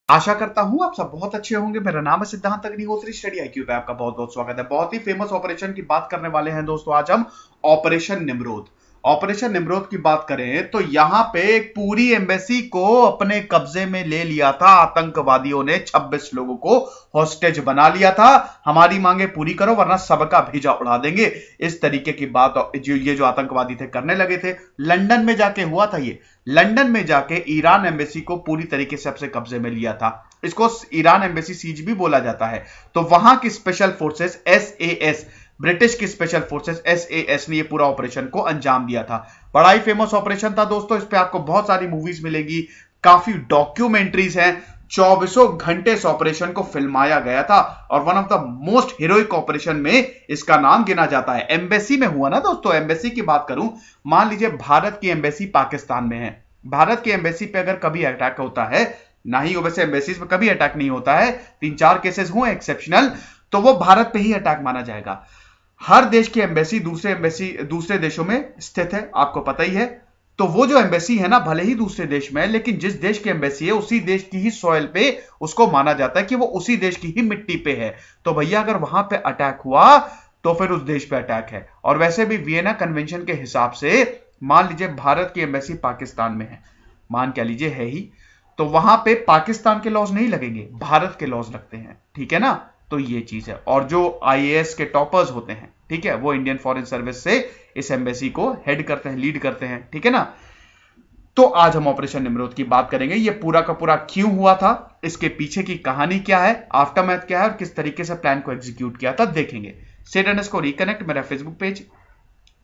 आशा करता हूं आप सब बहुत अच्छे होंगे। मेरा नाम है सिद्धांत अग्निहोत्री। स्टडी आईक्यू पे आपका बहुत बहुत स्वागत है। बहुत ही फेमस ऑपरेशन की बात करने वाले हैं दोस्तों आज हम। Operation Nimrod. ऑपरेशन निमरोध की बात करें तो यहां पे पूरी एम्बेसी को अपने कब्जे में ले लिया था आतंकवादियों ने। 26 लोगों को हॉस्टेज बना लिया था। हमारी मांगे पूरी करो वरना सबका भेजा उड़ा देंगे। इस तरीके की बात जो आतंकवादी थे करने लगे थे। लंदन में जाके हुआ था ये। लंदन में जाके ईरान एम्बेसी को पूरी तरीके से अपने कब्जे में लिया था। इसको ईरान एम्बेसी सीज भी बोला जाता है। तो वहां की स्पेशल फोर्सेस एसएएस, ब्रिटिश की स्पेशल फोर्सेस एसएएस ने ये पूरा ऑपरेशन को अंजाम दिया था। बड़ा ही फेमस ऑपरेशन था दोस्तों। इस पे आपको बहुत सारी मूवीज मिलेगी, काफी डॉक्यूमेंट्रीज हैं। 24 घंटे इस ऑपरेशन को फिल्माया गया था और one of the most heroic operation में इसका नाम गिना जाता है। एम्बेसी में हुआ ना दोस्तों। एम्बेसी की बात करूं, मान लीजिए भारत की एम्बेसी पाकिस्तान में है। भारत की एम्बेसी पे अगर कभी अटैक होता है, ना ही वैसे एम्बेसीज पे कभी अटैक नहीं होता है, 3-4 केसेस हुए एक्सेप्शनल, तो वो भारत पे ही अटैक माना जाएगा। हर देश की एम्बेसी दूसरे देशों में स्थित है, आपको पता ही है। तो वो जो एम्बेसी है ना, भले ही दूसरे देश में है, लेकिन जिस देश की एम्बेसी है उसी देश की ही सॉइल पे उसको माना जाता है कि वो उसी देश की ही मिट्टी पे है। तो भैया अगर वहां पे अटैक हुआ तो फिर उस देश पे अटैक है। और वैसे भी वियना कन्वेंशन के हिसाब से मान लीजिए भारत की एम्बेसी पाकिस्तान में है, मान क्या लीजिए है ही, तो वहां पे पाकिस्तान के लॉज नहीं लगेंगे, भारत के लॉज लगते हैं। ठीक है ना। तो ये चीज है। और जो आईएएस के टॉपर्स होते हैं, ठीक है, वो इंडियन फॉरेन सर्विस से इस एम्बेसी को हेड करते हैं, लीड करते हैं। ठीक है ना। तो आज हम ऑपरेशन निमरोध की बात करेंगे। ये पूरा का पूरा क्यों हुआ था, इसके पीछे की कहानी क्या है, आफ्टरमैथ क्या है और किस तरीके से प्लान को एग्जीक्यूट किया था, देखेंगे। स्टेटस को रिकनेक्ट, मेरा फेसबुक पेज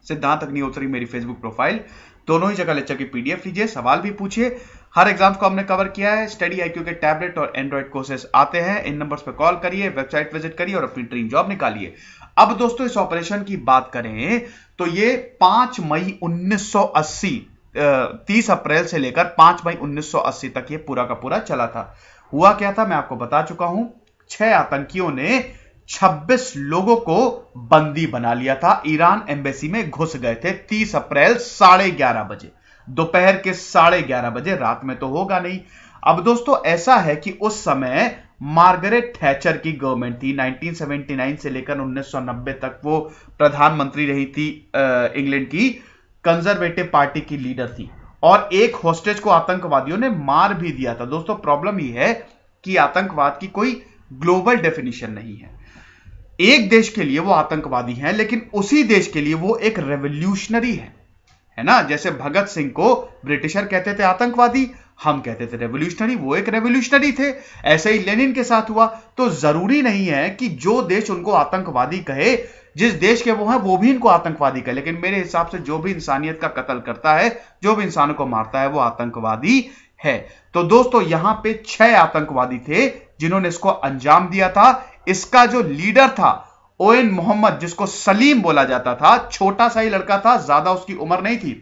सिद्धांत अग्निहोत्री, मेरी फेसबुक प्रोफाइल, दोनों ही जगह लेक्चर की पीडीएफ लीजिए, सवाल भी पूछिए। हर एग्जाम्स को हमने कवर किया है। स्टडी आईक्यू के टैबलेट और एंड्रॉइड कोर्सेज आते हैं। इन नंबर्स पे कॉल करिए, वेबसाइट विजिट करिए और अपनी ड्रीम जॉब निकालिए। अब दोस्तों इस ऑपरेशन की बात करें तो ये 5 मई 1980, 30 अप्रैल से लेकर 5 मई 1980 तक ये पूरा का पूरा चला था। हुआ क्या था मैं आपको बता चुका हूं। 6 आतंकियों ने 26 लोगों को बंदी बना लिया था। ईरान एम्बेसी में घुस गए थे 30 अप्रैल 11:30 बजे, दोपहर के 11:30 बजे, रात में तो होगा नहीं। अब दोस्तों ऐसा है कि उस समय मार्गरेट थैचर की गवर्नमेंट थी। 1979 से लेकर 1990 तक वो प्रधानमंत्री रही थी इंग्लैंड की। कंजर्वेटिव पार्टी की लीडर थी और एक हॉस्टेज को आतंकवादियों ने मार भी दिया था। दोस्तों प्रॉब्लम यह है कि आतंकवाद की कोई ग्लोबल डेफिनेशन नहीं है। एक देश के लिए वो आतंकवादी हैं, लेकिन उसी देश के लिए वो एक रेवोल्यूशनरी है ना। जैसे भगत सिंह को ब्रिटिशर कहते थे आतंकवादी, हम कहते थे रेवोल्यूशनरी, वो एक रेवोल्यूशनरी थे। ऐसे ही लेनिन के साथ हुआ। तो जरूरी नहीं है कि जो देश उनको आतंकवादी कहे, जिस देश के वो हैं वो भी इनको आतंकवादी कहे, लेकिन मेरे हिसाब से जो भी इंसानियत का कत्ल करता है, जो भी इंसानों को मारता है, वो आतंकवादी है। तो दोस्तों यहां पे 6 आतंकवादी थे जिन्होंने इसको अंजाम दिया था। इसका जो लीडर था ओएन मोहम्मद, जिसको सलीम बोला जाता था, छोटा सा ही लड़का था, ज्यादा उसकी उम्र नहीं थी।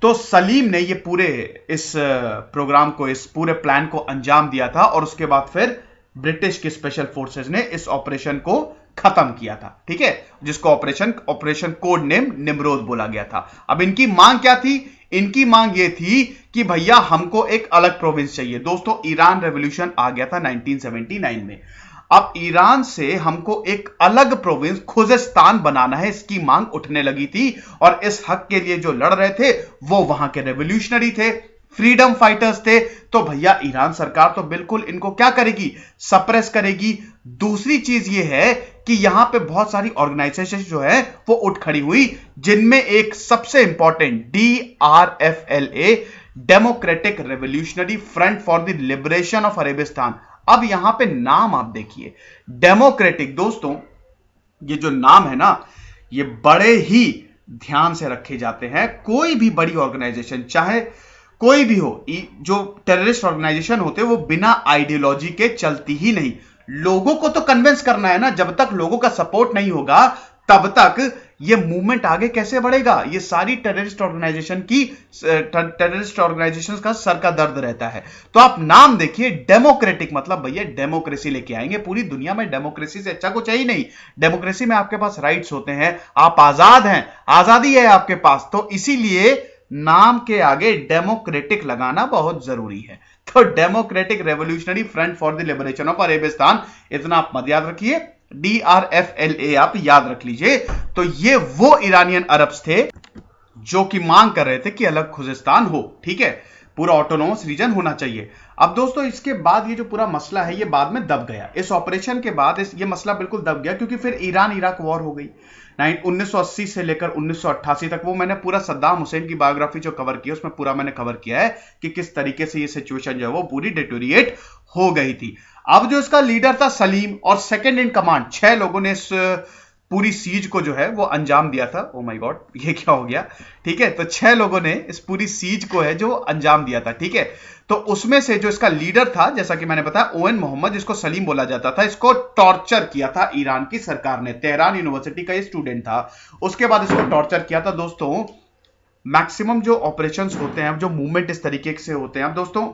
तो सलीम ने ये पूरे इस प्रोग्राम को, इस पूरे प्लान को अंजाम दिया था और उसके बाद फिर ब्रिटिश की स्पेशल फोर्सेस ने इस ऑपरेशन को खत्म किया था। ठीक है, जिसको ऑपरेशन कोड नेम निमरोध बोला गया था। अब इनकी मांग क्या थी? इनकी मांग ये थी कि भैया हमको एक अलग प्रोविंस चाहिए। दोस्तों ईरान रेवोल्यूशन आ गया था 1979 में। अब ईरान से हमको एक अलग प्रोविंस खुजेस्तान बनाना है, इसकी मांग उठने लगी थी। और इस हक के लिए जो लड़ रहे थे वो वहां के रेवोल्यूशनरी थे, फ्रीडम फाइटर्स थे। तो भैया ईरान सरकार तो बिल्कुल इनको क्या करेगी? सप्रेस करेगी। दूसरी चीज ये है कि यहां पे बहुत सारी ऑर्गेनाइजेशन जो है वो उठ खड़ी हुई, जिनमें एक सबसे important DRFLA, Democratic Revolutionary Front for the Liberation of Arabistan. अब यहां पे नाम आप देखिए, डेमोक्रेटिक। दोस्तों ये जो नाम है ना, ये बड़े ही ध्यान से रखे जाते हैं। कोई भी बड़ी ऑर्गेनाइजेशन, चाहे कोई भी हो, जो टेररिस्ट ऑर्गेनाइजेशन होते हैं वो बिना आइडियोलॉजी के चलती ही नहीं। लोगों को तो कन्विंस करना है ना। जब तक लोगों का सपोर्ट नहीं होगा तब तक ये मूवमेंट आगे कैसे बढ़ेगा? ये सारी टेररिस्ट ऑर्गेनाइजेशन का सर का दर्द रहता है। तो आप नाम देखिए, डेमोक्रेटिक, मतलब भैया डेमोक्रेसी लेके आएंगे। पूरी दुनिया में डेमोक्रेसी से अच्छा कुछ है ही नहीं। डेमोक्रेसी में आपके पास राइट्स होते हैं, आप आजाद हैं, आजादी है आपके पास। तो इसीलिए नाम के आगे डेमोक्रेटिक लगाना बहुत जरूरी है। तो Democratic Revolutionary Front for the Liberation of Arabistan, इतना आप मत याद रखिए, DRFLA आप याद रख लीजिए। तो ये वो इरानियन अरब्स थे जो कि मांग कर रहे थे कि अलग खुजिस्तान हो, ठीक है, पूरा ऑटोनोमस रीजन होना चाहिए। अब दोस्तों इसके बाद ये जो पूरा मसला है ये बाद में दब गया, इस ऑपरेशन के बाद ये मसला बिल्कुल दब गया, क्योंकि फिर ईरान इराक वॉर हो गई 1980 से लेकर 1988 तक। वो मैंने पूरा सद्दाम हुसैन की बायोग्राफी जो कवर की है उसमें पूरा मैंने कवर किया है कि किस तरीके से ये सिचुएशन जो है वो पूरी डिटोरिएट हो गई थी। अब जो इसका लीडर था सलीम और सेकंड इन कमांड 6 लोगों ने इस पूरी सीज को जो है वो अंजाम दिया था। ओ माय गॉड, ये क्या हो गया, ठीक है। तो 6 लोगों ने इस पूरी सीज को है जो अंजाम दिया था, ठीक है। तो उसमें से जो इसका लीडर था, जैसा कि मैंने बताया, ओएन मोहम्मद, जिसको सलीम बोला जाता था, इसको टॉर्चर किया था ईरान की सरकार ने। तेहरान यूनिवर्सिटी का ये स्टूडेंट था, उसके बाद इसको टॉर्चर किया था। दोस्तों मैक्सिमम जो ऑपरेशंस होते हैं, जो मूवमेंट इस तरीके से होते हैं, अब दोस्तों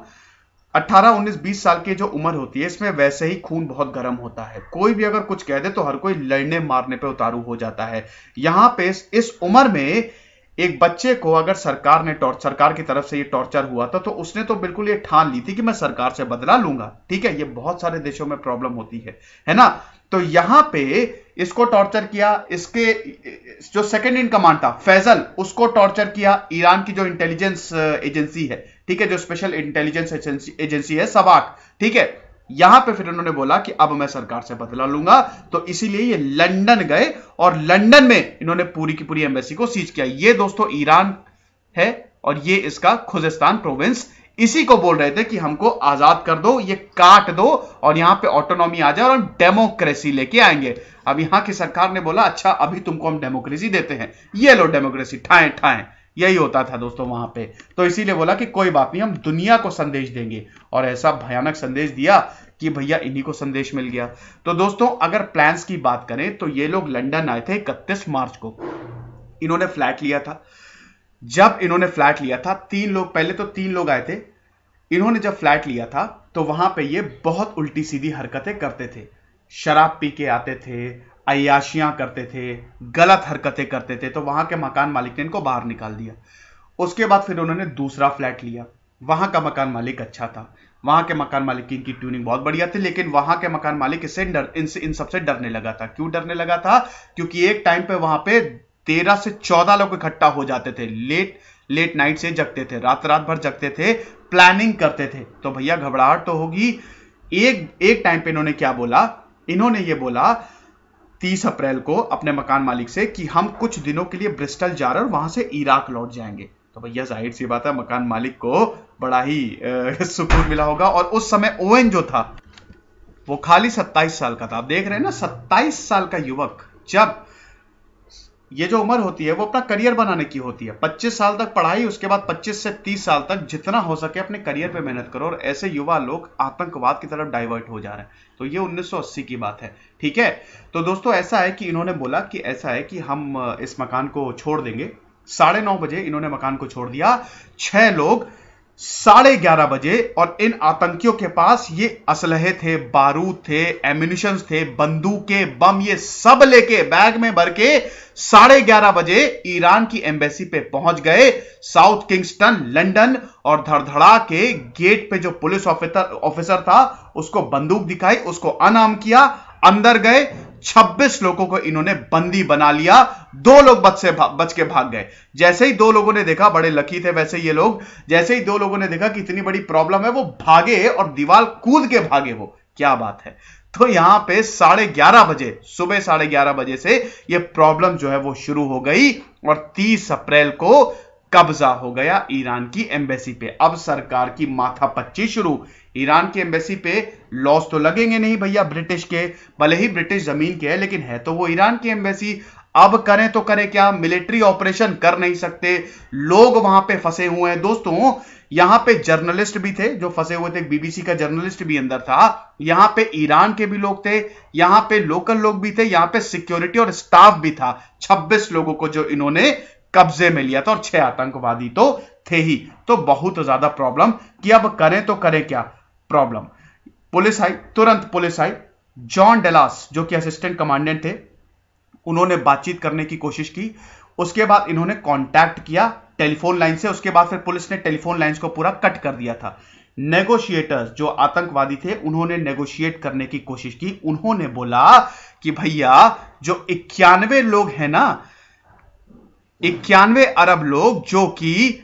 18, 19, 20 साल की जो उम्र होती है इसमें वैसे ही खून बहुत गर्म होता है। कोई भी अगर कुछ कह दे तो हर कोई लड़ने मारने पे उतारू हो जाता है। यहां पे इस उम्र में एक बच्चे को अगर सरकार की तरफ से ये टॉर्चर हुआ था तो उसने तो बिल्कुल ये ठान ली थी कि मैं सरकार से बदला लूंगा, ठीक है। ये बहुत सारे देशों में प्रॉब्लम होती है ना। तो यहां पे इसको टॉर्चर किया, इसके जो सेकंड इन कमांड था फैजल, उसको टॉर्चर किया ईरान की जो इंटेलिजेंस एजेंसी है, ठीक है, जो स्पेशल इंटेलिजेंस एजेंसी है सवाक, ठीक है। यहां पे फिर उन्होंने बोला कि अब मैं सरकार से बदला लूंगा, तो इसीलिए ये लंदन गए और लंदन में इन्होंने पूरी की पूरी एम्बेसी को सीज किया। ये दोस्तों ईरान है और ये इसका खुजिस्तान प्रोविंस, इसी को बोल रहे थे कि हमको आजाद कर दो, ये काट दो और यहां पे ऑटोनॉमी आ जाए और हम डेमोक्रेसी लेके आएंगे। अब यहां की सरकार ने बोला अच्छा अभी तुमको हम डेमोक्रेसी देते हैं, ये लो डेमोक्रेसी, ठाए ठाए। यही होता था दोस्तों वहां पे। तो इसीलिए बोला कि कोई बात नहीं, हम दुनिया को संदेश देंगे, और ऐसा भयानक संदेश दिया कि भैया इन्हीं को संदेश मिल गया। तो दोस्तों अगर प्लान्स की बात करें तो ये लोग लंदन आए थे 31 मार्च को, इन्होंने फ्लैट लिया था। जब इन्होंने फ्लैट लिया था, 3 लोग, पहले तो 3 लोग आए थे। इन्होंने जब फ्लैट लिया था तो वहां पे ये बहुत उल्टी सीधी हरकतें करते थे, शराब पी के आते थे, अय्याशियां करते थे, गलत हरकतें करते थे। तो वहां के मकान मालिक ने इनको बाहर निकाल दिया। उसके बाद फिर उन्होंने दूसरा फ्लैट लिया, वहां का मकान मालिक अच्छा था, वहां के मकान मालिक की इनकी ट्यूनिंग बहुत बढ़िया थी, लेकिन वहां के मकान मालिक इन सबसे डरने लगा था। क्यों डरने लगा था? क्योंकि एक टाइम पे वहां पे 13 से 14 लोग इकट्ठा हो जाते थे, लेट नाइट से जगते थे, रात भर जगते थे, प्लानिंग करते थे। तो भैया घबराहट तो होगी। एक टाइम पे इन्होंने क्या बोला, इन्होंने ये बोला 30 अप्रैल को अपने मकान मालिक से कि हम कुछ दिनों के लिए ब्रिस्टल जा रहे हैं और वहां से इराक लौट जाएंगे। तो भैया जाहिर सी बात है मकान मालिक को बड़ा ही सुकून मिला होगा। और उस समय ओवेन जो था वो खाली 27 साल का था। आप देख रहे हैं ना, 27 साल का युवक, जब ये जो उम्र होती है वो अपना करियर बनाने की होती है। 25 साल तक पढ़ाई, उसके बाद 25 से 30 साल तक जितना हो सके अपने करियर पे मेहनत करो, और ऐसे युवा लोग आतंकवाद की तरफ डाइवर्ट हो जा रहे हैं। तो ये 1980 की बात है, ठीक है। तो दोस्तों ऐसा है कि इन्होंने बोला कि ऐसा है कि हम इस मकान को छोड़ देंगे। 9:30 बजे इन्होंने मकान को छोड़ दिया। 6 लोग 11:30 बजे, और इन आतंकियों के पास ये असलहे थे, बारूद थे, एम्यूनिशन थे, बंदूकें, बम, ये सब लेके बैग में भर के 11:30 बजे ईरान की एम्बेसी पे पहुंच गए, साउथ किंगस्टन लंदन। और धड़धड़ा के गेट पे जो पुलिस ऑफिसर था उसको बंदूक दिखाई, उसको अनाम किया, अंदर गए। 26 लोगों को इन्होंने बंदी बना लिया। 2 लोग बच के भाग गए। जैसे ही 2 लोगों ने देखा, बड़े लकी थे वैसे ये लोग, जैसे ही 2 लोगों ने देखा कि इतनी बड़ी प्रॉब्लम है, वो भागे और दीवार कूद के भागे। वो क्या बात है। तो यहां पे 11:30 बजे, सुबह 11:30 बजे से ये प्रॉब्लम जो है वो शुरू हो गई, और 30 अप्रैल को कब्जा हो गया ईरान की एम्बेसी पे। अब सरकार की माथापच्ची शुरू। ईरान की एम्बेसी पे लॉस तो लगेंगे नहीं भैया ब्रिटिश के, भले ही ब्रिटिश जमीन के है, लेकिन है तो वो ईरान की एम्बेसी। अब करें तो करें क्या, मिलिट्री ऑपरेशन कर नहीं सकते, लोग वहां पे फंसे हुए हैं। दोस्तों यहां पे जर्नलिस्ट भी थे जो फंसे हुए थे, बीबीसी का जर्नलिस्ट भी अंदर था, यहां पे ईरान के भी लोग थे, यहां पे लोकल लोग भी थे, यहां पे सिक्योरिटी और स्टाफ भी था। 26 लोगों को जो इन्होंने कब्जे में लिया था, और 6 आतंकवादी तो थे ही। तो बहुत ज्यादा प्रॉब्लम कि अब करें तो करें क्या। प्रॉब्लम, पुलिस आई, तुरंत पुलिस आई। जॉन डेलास जो कि असिस्टेंट कमांडेंट थे, उन्होंने बातचीत करने की कोशिश की। उसके बाद इन्होंने कांटेक्ट किया टेलीफोन लाइन से। उसके बाद फिर पुलिस ने टेलीफोन लाइंस को पूरा कट कर दिया था। नेगोशिएटर्स जो आतंकवादी थे उन्होंने नेगोशिएट करने की कोशिश की। उन्होंने बोला कि भैया जो 91 लोग हैं ना, 91 अरब लोग जो कि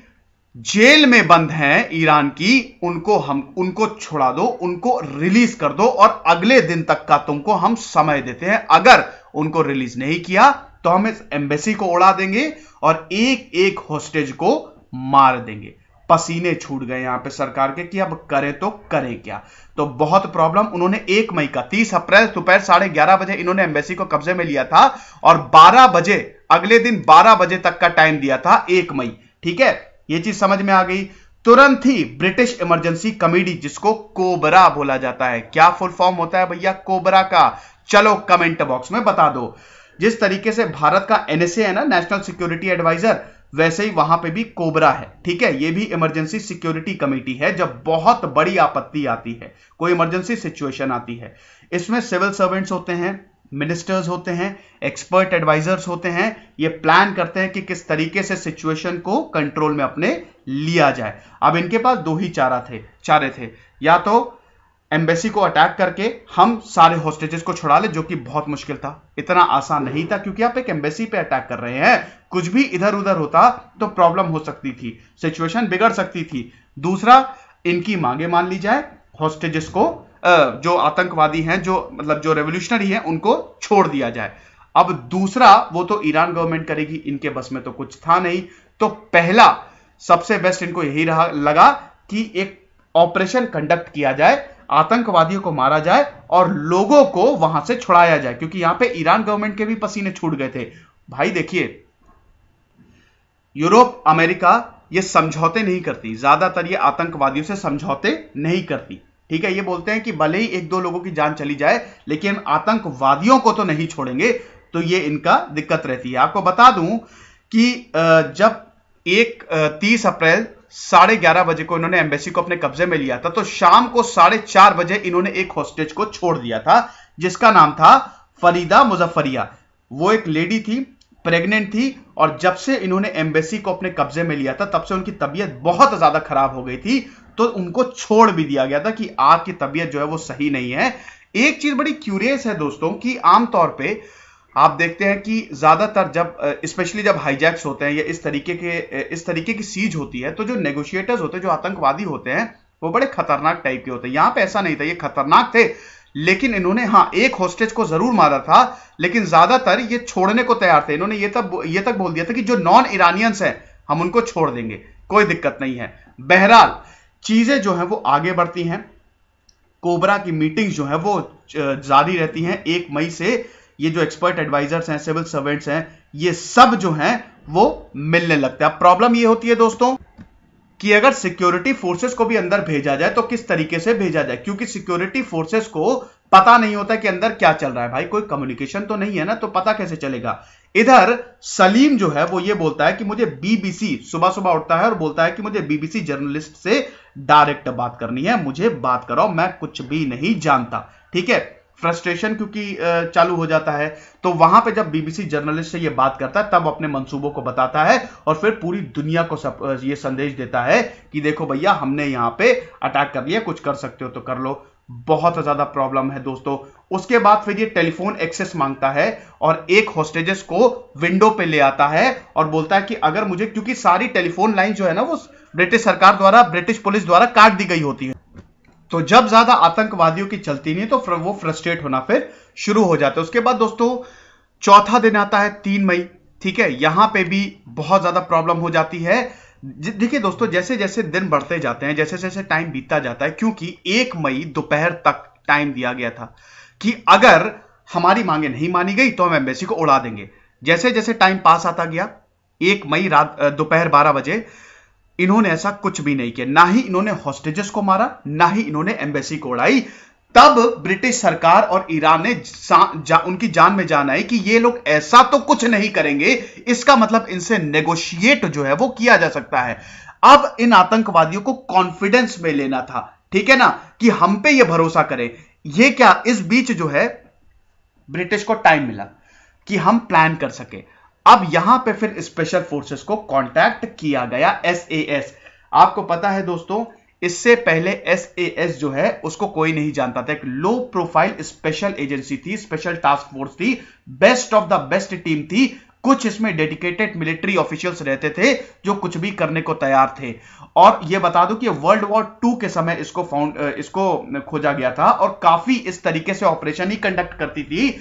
जेल में बंद हैं ईरान की, उनको छुड़ा दो, उनको रिलीज कर दो और अगले दिन तक का तुमको हम समय देते हैं। अगर उनको रिलीज नहीं किया तो हम इस एम्बेसी को उड़ा देंगे और एक एक होस्टेज को मार देंगे। पसीने छूट गए यहां पे सरकार के कि अब करें तो करें क्या। तो बहुत प्रॉब्लम। उन्होंने 1 मई का 30 अप्रैल दोपहर 11:30 बजे इन्होंने एम्बेसी को कब्जे में लिया था और 12 बजे अगले दिन 12 बजे तक का टाइम दिया था 1 मई। ठीक है, ये चीज समझ में आ गई। तुरंत ही ब्रिटिश इमरजेंसी कमेटी, जिसको कोबरा बोला जाता है, क्या फुल फॉर्म होता है भैया कोबरा का? चलो कमेंट बॉक्स में बता दो। जिस तरीके से भारत का एनएसए है ना, नेशनल सिक्योरिटी एडवाइजर, वैसे ही वहां पे भी कोबरा है। ठीक है, ये भी इमरजेंसी सिक्योरिटी कमेटी है। जब बहुत बड़ी आपत्ति आती है, कोई इमरजेंसी सिचुएशन आती है, इसमें सिविल सर्वेंट्स होते हैं, मिनिस्टर्स होते हैं, एक्सपर्ट एडवाइजर्स होते हैं। ये प्लान करते हैं कि किस तरीके से सिचुएशन को कंट्रोल में अपने लिया जाए। अब इनके पास दो ही चारे थे, या तो एम्बेसी को अटैक करके हम सारे होस्टेजेस को छुड़ा ले, जो कि बहुत मुश्किल था, इतना आसान नहीं था, क्योंकि आप एक एम्बेसी पे अटैक कर रहे हैं। कुछ भी इधर उधर होता तो प्रॉब्लम हो सकती थी, सिचुएशन बिगड़ सकती थी। दूसरा, इनकी मांगे मान ली जाए, होस्टेजेस को जो आतंकवादी हैं, जो मतलब जो रेवोल्यूशनरी हैं, उनको छोड़ दिया जाए। अब दूसरा, वो तो ईरान गवर्नमेंट करेगी, इनके बस में तो कुछ था नहीं। तो पहला सबसे बेस्ट इनको यही लगा कि एक ऑपरेशन कंडक्ट किया जाए, आतंकवादियों को मारा जाए और लोगों को वहां से छुड़ाया जाए, क्योंकि यहां पे ईरान गवर्नमेंट के भी पसीने छूट गए थे। भाई देखिए, यूरोप, अमेरिका ये समझौते नहीं करती, ज्यादातर ये आतंकवादियों से समझौते नहीं करती। ठीक है, ये बोलते हैं कि भले ही 1-2 लोगों की जान चली जाए, लेकिन आतंकवादियों को तो नहीं छोड़ेंगे। तो ये इनका दिक्कत रहती है। आपको बता दूं कि जब 30 अप्रैल 11:30 बजे को इन्होंने एम्बेसी को अपने कब्जे में लिया था, तो शाम को 4:30 बजे इन्होंने एक हॉस्टेज को छोड़ दिया था, जिसका नाम था फरीदा मुजफ्फरिया। वो एक लेडी थी, प्रेग्नेंट थी, और जब से इन्होंने एम्बेसी को अपने कब्जे में लिया था, तब से उनकी तबीयत बहुत ज्यादा खराब हो गई थी। तो उनको छोड़ भी दिया गया था कि आपकी तबीयत जो है वो सही नहीं है। एक चीज बड़ी क्यूरियस है दोस्तों कि आमतौर पे आप देखते हैं कि ज्यादातर जब स्पेशली जब हाईजैक्स होते हैं या इस तरीके की सीज होती है, तो जो नेगोशिएटर्स होते हैं, जो आतंकवादी होते हैं, वो बड़े खतरनाक टाइप के होते हैं। यहां पे ऐसा नहीं था, ये खतरनाक थे, लेकिन इन्होंने एक होस्टेज को जरूर मारा था, लेकिन ज्यादातर ये छोड़ने को तैयार थे। इन्होंने ये तक बोल दिया था कि जो नॉन ईरानियंस हैं हम उनको छोड़ देंगे, कोई दिक्कत नहीं है। बहरहाल चीजें जो है वो आगे बढ़ती हैं। कोबरा की मीटिंग्स जो है वो जारी रहती हैं 1 मई से। ये जो एक्सपर्ट एडवाइजर्स हैं, सिविल सर्वेंट्स हैं, ये सब जो हैं वो मिलने लगते हैं। अब प्रॉब्लम ये होती है दोस्तों कि अगर सिक्योरिटी फोर्सेस को भी अंदर भेजा जाए तो किस तरीके से भेजा जाए, क्योंकि सिक्योरिटी फोर्सेस को पता नहीं होता कि अंदर क्या चल रहा है। भाई कोई कम्युनिकेशन तो नहीं है ना, तो पता कैसे चलेगा। इधर सलीम जो है वो ये बोलता है कि मुझे बीबीसी, सुबह सुबह उठता है और बोलता है कि मुझे बीबीसी जर्नलिस्ट से डायरेक्ट बात करनी है, मुझे बात कराओ, मैं कुछ भी नहीं जानता। ठीक है, फ्रस्ट्रेशन क्योंकि चालू हो जाता है। तो वहां पे जब बीबीसी जर्नलिस्ट से ये बात करता है, तब अपने मंसूबों को बताता है और फिर पूरी दुनिया को ये संदेश देता है कि देखो भैया, हमने यहां पे अटैक कर लिया, कुछ कर सकते हो तो कर लो। बहुत ज्यादा प्रॉब्लम है दोस्तों। उसके बाद फिर ये टेलीफोन एक्सेस मांगता है और एक होस्टेजेस को विंडो पे ले आता है और बोलता है कि अगर मुझे, क्योंकि सारी टेलीफोन लाइन जो है ना वो ब्रिटिश सरकार द्वारा, ब्रिटिश पुलिस द्वारा काट दी गई होती है। तो जब ज्यादा आतंकवादियों की चलती नहीं तो वो फ्रस्ट्रेट होना फिर शुरू हो जाता है। उसके बाद दोस्तों चौथा दिन आता है 3 मई। ठीक है, यहां पे भी बहुत ज्यादा प्रॉब्लम हो जाती है। देखिए दोस्तों, जैसे जैसे दिन बढ़ते जाते हैं, जैसे जैसे टाइम बीतता जाता है, क्योंकि 1 मई दोपहर तक टाइम दिया गया था कि अगर हमारी मांगे नहीं मानी गई तो हम एम्बेसी को उड़ा देंगे। जैसे जैसे टाइम पास आता गया, 1 मई दोपहर 12 बजे इन्होंने ऐसा कुछ भी नहीं किया। ना ही इन्होंने हॉस्टेजेस को मारा, ना ही इन्होंने एम्बेसी को उड़ाई। तब ब्रिटिश सरकार और ईरान ने उनकी जान में जान आई कि ये लोग ऐसा तो कुछ नहीं करेंगे, इसका मतलब इनसे नेगोशिएट जो है वो किया जा सकता है। अब इन आतंकवादियों को कॉन्फिडेंस में लेना था, ठीक है ना, कि हम पे ये भरोसा करें। ये क्या, इस बीच जो है ब्रिटिश को टाइम मिला कि हम प्लान कर सके। अब यहां पे फिर स्पेशल फोर्सेस को कांटेक्ट किया गया, SAS। आपको पता है दोस्तों, इससे पहले SAS जो है उसको कोई नहीं जानता था। एक लो प्रोफाइल स्पेशल एजेंसी थी, स्पेशल टास्क फोर्स थी, best of the best team थी। कुछ इसमें डेडिकेटेड मिलिट्री ऑफिशियल्स रहते थे जो कुछ भी करने को तैयार थे। और यह बता दूं कि वर्ल्ड वॉर 2 के समय इसको खोजा गया था और काफी इस तरीके से ऑपरेशन ही कंडक्ट करती थी।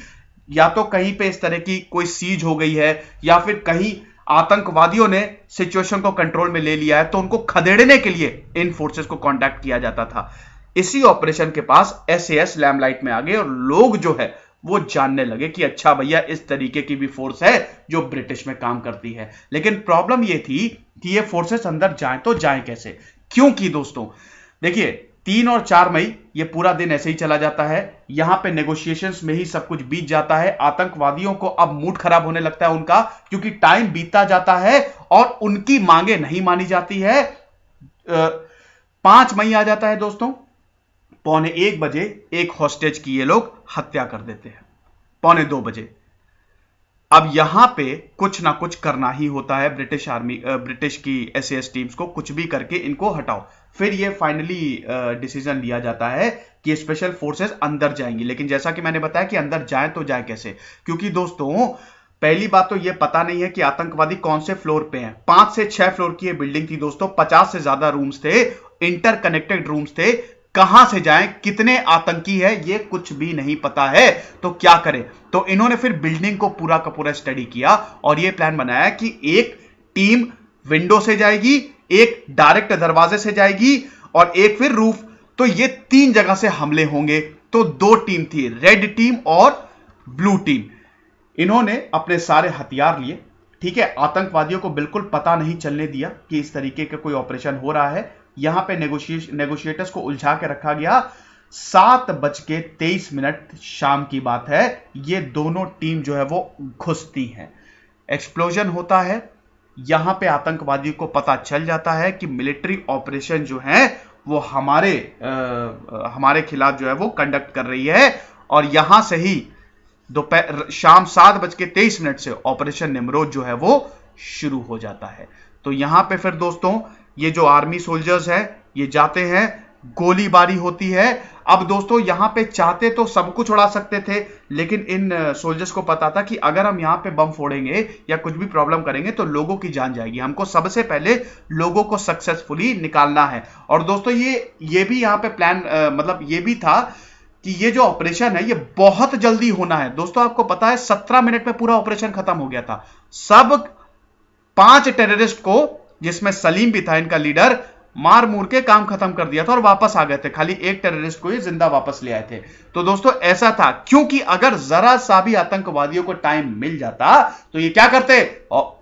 या तो कहीं पे इस तरह की कोई सीज हो गई है या फिर कहीं आतंकवादियों ने सिचुएशन को कंट्रोल में ले लिया है, तो उनको खदेड़ने के लिए इन फोर्सेस को कांटेक्ट किया जाता था। इसी ऑपरेशन के पास SAS लैमलाइट में आ गए और लोग जो है वो जानने लगे कि अच्छा भैया इस तरीके की भी फोर्स है जो ब्रिटिश में काम करती है। लेकिन प्रॉब्लम यह थी कि ये फोर्सेस अंदर जाएं तो जाएं कैसे, क्योंकि दोस्तों देखिए 3 और 4 मई ये पूरा दिन ऐसे ही चला जाता है। यहां पे नेगोशिएशंस में ही सब कुछ बीत जाता है। आतंकवादियों को अब मूड खराब होने लगता है उनका, क्योंकि टाइम बीतता जाता है और उनकी मांगे नहीं मानी जाती है। 5 मई आ जाता है दोस्तों, 1:45 बजे एक हॉस्टेज की ये लोग हत्या कर देते हैं, 1:45 बजे। अब यहां पे कुछ ना कुछ करना ही होता है ब्रिटिश की SAS टीम्स को, कुछ भी करके इनको हटाओ। फिर ये फाइनली डिसीजन लिया जाता है कि स्पेशल फोर्सेस अंदर जाएंगी। लेकिन जैसा कि मैंने बताया कि अंदर जाएं तो जाए कैसे, क्योंकि दोस्तों पहली बात तो ये पता नहीं है कि आतंकवादी कौन से फ्लोर पे हैं। 5 से 6 फ्लोर की ये बिल्डिंग थी दोस्तों, 50 से ज्यादा रूम्स थे, इंटरकनेक्टेड रूम्स थे। कहां से जाएं, कितने आतंकी है, ये कुछ भी नहीं पता है, तो क्या करें। तो इन्होंने फिर बिल्डिंग को पूरा का पूरा स्टडी किया और ये प्लान बनाया कि एक टीम विंडो से जाएगी, एक डायरेक्ट दरवाजे से जाएगी और एक फिर रूफ। तो ये 3 जगह से हमले होंगे। तो 2 टीम थी, रेड टीम और ब्लू टीम। इन्होंने अपने सारे हथियार लिए, ठीक है, आतंकवादियों को बिल्कुल पता नहीं चलने दिया कि इस तरीके का कोई ऑपरेशन हो रहा है। यहां पे नेगोशिएटर्स को उलझा के रखा गया। 7:23 शाम की बात है, ये दोनों टीम जो है वो घुसती हैं। एक्सप्लोजन होता है। यहां पे आतंकवादियों को पता चल जाता है कि मिलिट्री ऑपरेशन जो है वो हमारे खिलाफ जो है वो कंडक्ट कर रही है। और यहां से ही शाम 7:23 से ऑपरेशन निमरोध जो है वो शुरू हो जाता है। तो यहां पे फिर दोस्तों ये जो आर्मी सोल्जर्स है ये जाते हैं, गोलीबारी होती है। अब दोस्तों यहां पे चाहते तो सब कुछ उड़ा सकते थे, लेकिन इन सोल्जर्स को पता था कि अगर हम यहां पे बम फोड़ेंगे या कुछ भी प्रॉब्लम करेंगे तो लोगों की जान जाएगी। हमको सबसे पहले लोगों को सक्सेसफुली निकालना है। और दोस्तों ये भी यहां पे प्लान मतलब ये भी था कि ये जो ऑपरेशन है ये बहुत जल्दी होना है। दोस्तों आपको पता है 17 मिनट में पूरा ऑपरेशन खत्म हो गया था। सब 5 टेररिस्ट को, जिसमें सलीम भी था इनका लीडर, मार मूर के काम खत्म कर दिया था और वापस आ गए थे। खाली एक टेररिस्ट को ही जिंदा वापस ले आए थे। तो दोस्तों ऐसा था, क्योंकि अगर जरा सा भी आतंकवादियों को टाइम मिल जाता तो ये क्या करते,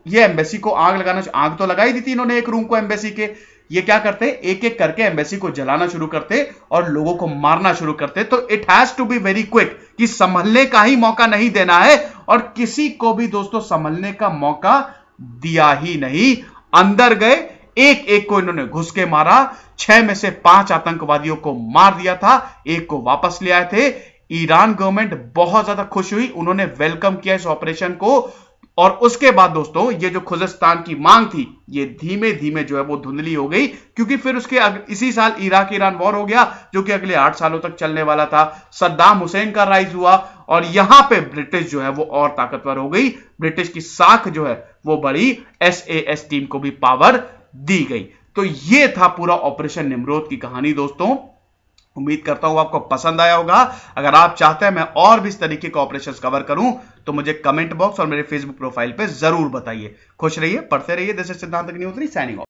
ये एम्बेसी को आग लगाना, आग तो लगाई दी थी इन्होंने एक रूम को एम्बेसी के। ये क्या करते, एक एक करके एम्बेसी को जलाना शुरू करते और लोगों को मारना शुरू करते। तो it has to be very quick, कि संभलने का ही मौका नहीं देना है। और किसी को भी दोस्तों संभलने का मौका दिया ही नहीं। अंदर गए, एक एक को इन्होंने घुस के मारा। 6 में से 5 आतंकवादियों को मार दिया था, एक को वापस ले आए थे। ईरान गवर्नमेंट बहुत ज्यादा खुश हुई, उन्होंने वेलकम किया इस ऑपरेशन को। और उसके बाद दोस्तों ये जो खुजस्तान की मांग थी ये धीमे धीमे जो है वो धुंधली हो गई, क्योंकि फिर उसके इसी साल इराक ईरान वॉर हो गया, जो कि अगले 8 सालों तक चलने वाला था। सद्दाम हुसैन का राइज हुआ और यहां पे ब्रिटिश जो है वो और ताकतवर हो गई। ब्रिटिश की साख जो है वो बड़ी, SAS टीम को भी पावर दी गई। तो ये था पूरा ऑपरेशन निमरोध की कहानी दोस्तों। उम्मीद करता हूं आपको पसंद आया होगा। अगर आप चाहते हैं मैं और भी इस तरीके के ऑपरेशंस कवर करूं तो मुझे कमेंट बॉक्स और मेरे फेसबुक प्रोफाइल पे जरूर बताइए। खुश रहिए, पढ़ते रहिए। दिस इज सिद्धांत अग्निहोत्री साइनिंग ऑफ।